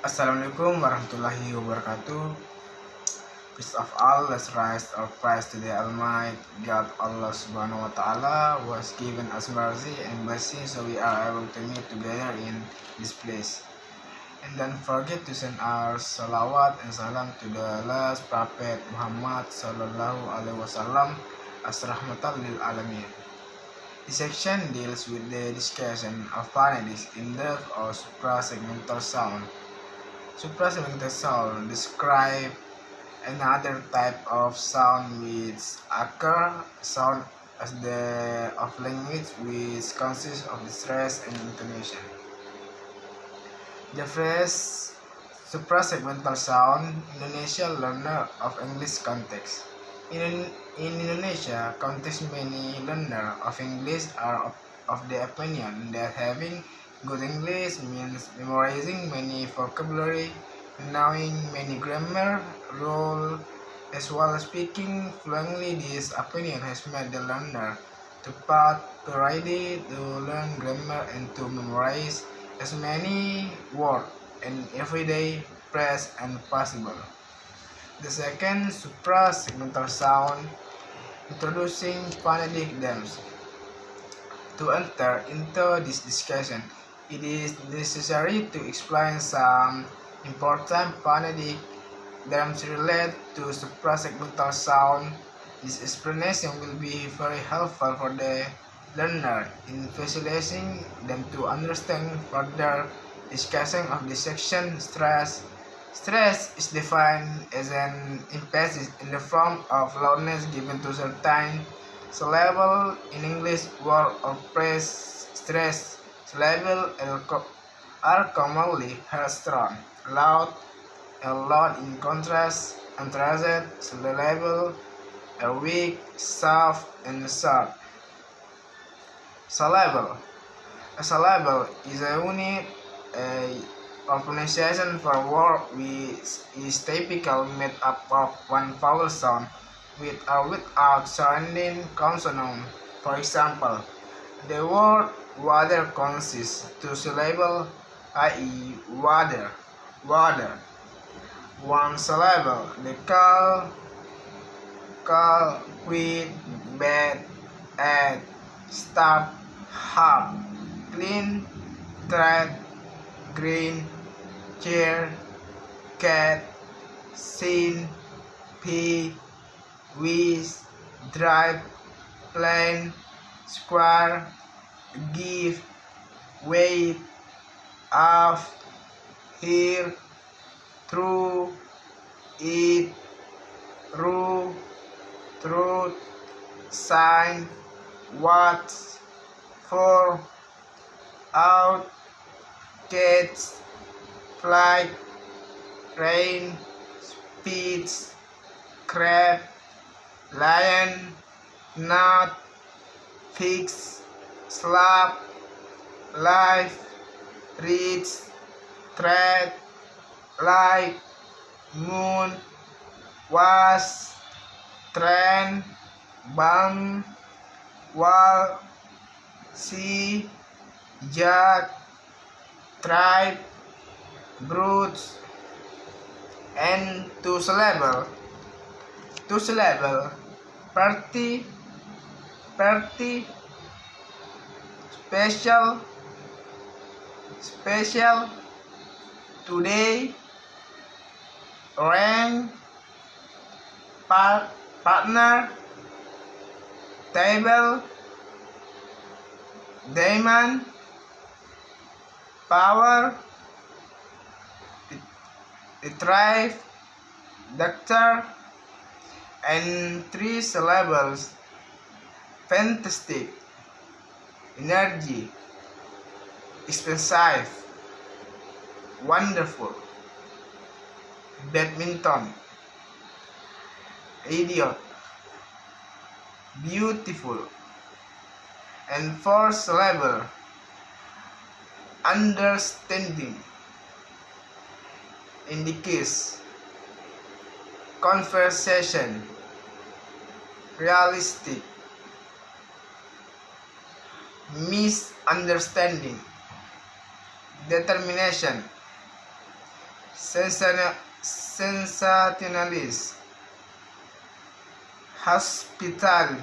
Assalamualaikum warahmatullahi wabarakatuh. First of all, let's rise our praise to the Almighty God Allah Subhanahu wa Ta'ala, who has given us mercy and blessing so we are able to meet together in this place. And don't forget to send our salawat and salam to the last Prophet Muhammad Sallallahu Alaihi Wasallam as rahmatan lil alamin. This section deals with the discussion of phonetics in depth or suprasegmental sound. Suprasegmental sound describe another type of sound which occur sound as the of language which consists of the stress and intonation. The phrase suprasegmental sound Indonesia learner of English context. In Indonesia context, many learners of English are of the opinion that having good English means memorizing many vocabulary, knowing many grammar rules, as well as speaking fluently. This opinion has made the learner to ready to learn grammar and to memorize as many words and everyday phrase as possible. The second, suprasegmental sound, introducing phonetic terms. To enter into this discussion, it is necessary to explain some important phonetic terms related to suprasegmental sound. This explanation will be very helpful for the learner in facilitating them to understand further discussion of the section stress. Stress is defined as an emphasis in the form of loudness given to certain syllable in English word or phrase. Stress syllables are commonly heard strong, loud, and loud in contrast. Contrasted syllables are weak, soft, and short. Syllable. A syllable is a unit of pronunciation for a word which is typically made up of one vowel sound with or without surrounding consonant. For example, the word water consists of two syllables, i.e. water, water. One syllable, the call, quit, bed, add, stop, hop, clean, thread, green, chair, cat, scene, pea, wish, drive, plan, square, give, wait, off, here, through, eat, through, truth, sign, watch, for, out, catch, flight, rain, speech, crab, lion, nut, fix, slap, life, reach, thread, light, moon, was, trend, bump, wall, sea, jack, tribe, brutes, and two syllable, party, special, today, rank, partner, table, diamond, power, retrieve, doctor, and three syllables, fantastic, energy, expensive, wonderful, badminton, idiot, beautiful, and four syllable, understanding, indicates, conversation, realistic, misunderstanding, determination, sensationalist, hospital,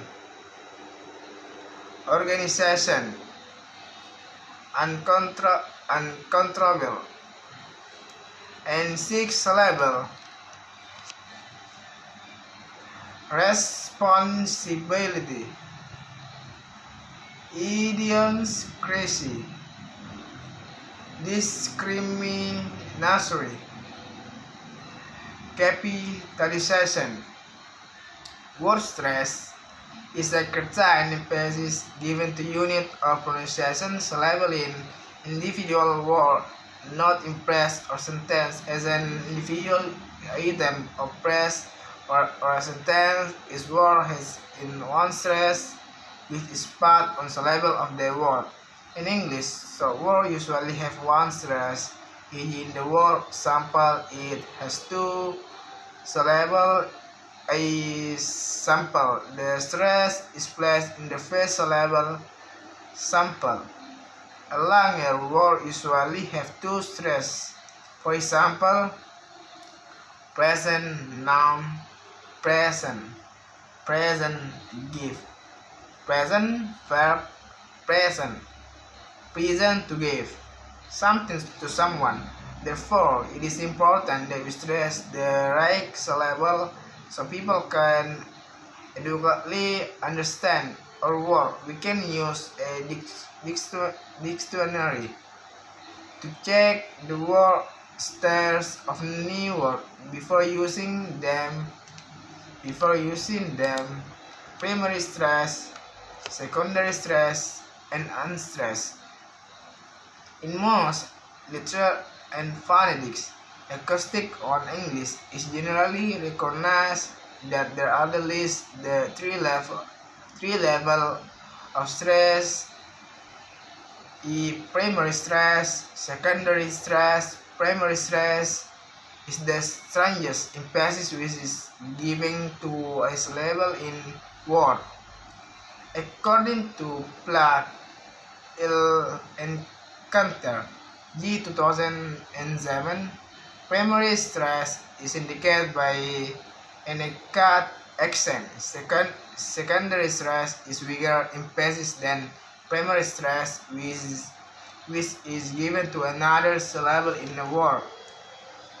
organization, uncontrollable, and six syllable, responsibility, idiosyncrasy, discriminatory, capitalization. Word stress is a certain emphasis given to unit of pronunciation syllable in individual word, not in phrase or sentence. As an individual item of phrase or a sentence is word has in one stress which is part on syllable of the word. In English, so word usually have one stress. In the word sample, it has two syllable. A sample, the stress is placed in the first syllable sample. A longer word usually have two stress. For example, present noun, present, present give, present verb, present, present to give something to someone. Therefore, it is important that we stress the right syllable so people can adequately understand our work. We can use a dictionary to check the word stress of new word before using them. Primary stress, secondary stress, and unstress. In most literature and phonetics, acoustic on English is generally recognized that there are at least the three level of stress: primary stress, secondary stress. Primary stress is the strongest emphasis which is given to a syllable in word. According to Platt and Cantor, G. 2007, primary stress is indicated by an cut accent. Secondary stress is bigger emphasis than primary stress, which is given to another syllable in the word.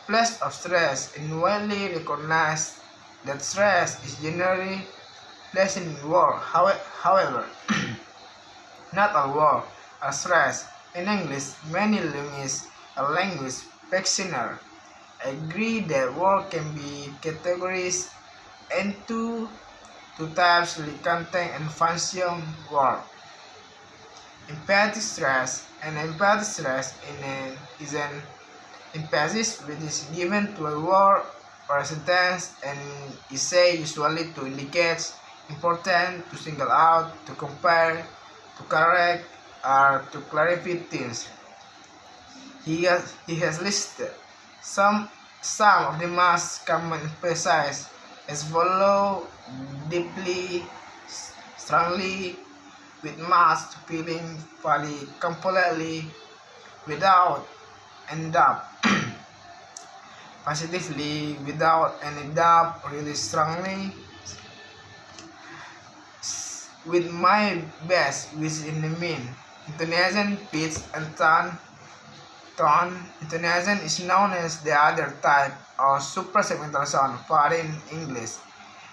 Place of stress is widely recognized that stress is generally placed in word. However, not all words are stressed. In English, many linguists and language practitioners agree that words can be categorized into two types: content and function words. Emphatic stress. An emphatic stress is an emphasis which is given to a word or a sentence and is said usually to indicate important, to single out, to compare, to correct, or to clarify things. He has listed some of the most common emphases as follow: deeply, strongly, with much feeling, fully, completely, without, and doubt. Positively, without any doubt, really strongly, with my best, which in the mean. Intonation, pitch, and tone. Intonation is known as the other type of suprasegmental sound found in English.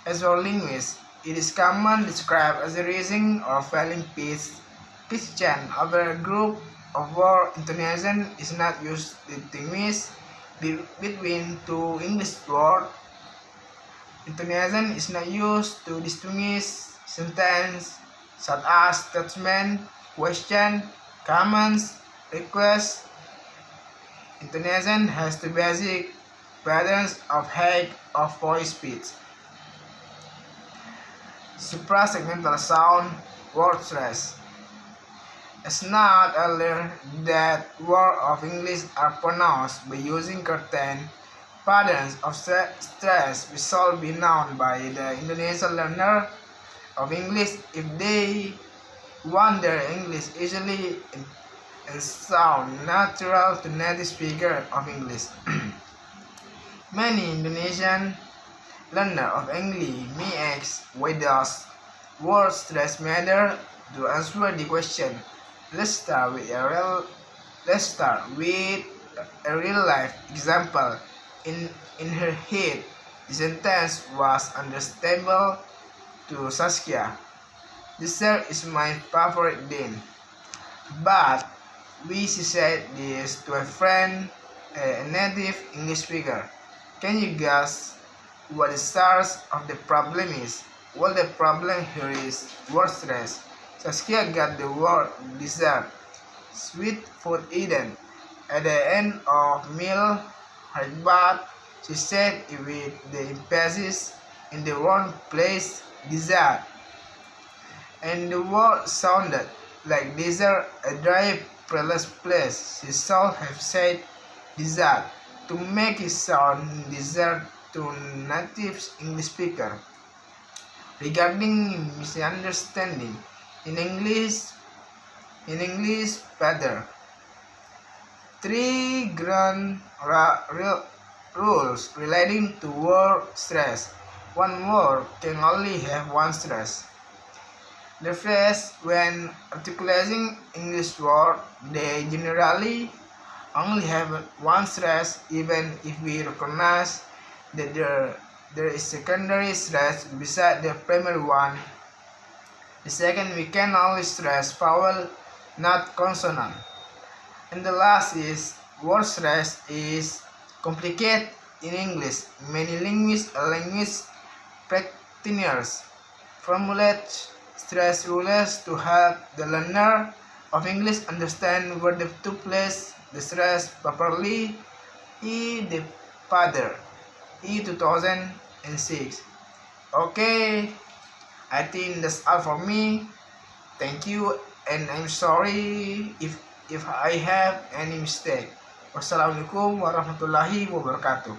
As for linguists, it is commonly described as a rising or falling pitch change over a group of word. Intonation is not used to distinguish between two English words. Intonation is not used to distinguish sentences such as statement, question, comments, requests. Intonation has the basic patterns of height of voice pitch. Suprasegmental sound word stress. As noted earlier, that words of English are pronounced by using certain patterns of stress which shall be known by the Indonesian learner of English if they want their English easily and sound natural to native speaker of English. Many Indonesian learners of English may ask why does word stress matter. To answer the question, let's start with a real life example. In her head, the sentence was understandable to Saskia. Dessert is my favorite din. But she said this to a friend, a native English speaker. Can you guess what the source of the problem is? Well, the problem here is word stress. Saskia got the word dessert, sweet food eaten. At the end of meal, her bath, she said it with the emphasis in the wrong place, dessert. And the word sounded like desert, a dry, prayerless place. She should have said desert to make it sound desert to native English speaker. Regarding misunderstanding, in English better. Three grand rules relating to word stress. One word can only have one stress. The first, when articulating English words, they generally only have one stress, even if we recognize that there is secondary stress beside the primary one. The second, we can only stress vowel, not consonant. And the last is word stress is complicated in English. Many language practitioners formulate stress rules to help the learner of English understand where to place the stress properly. The father, 2006. Okay, I think that's all for me. Thank you, and I'm sorry if I have any mistake. Wassalamualaikum warahmatullahi wabarakatuh.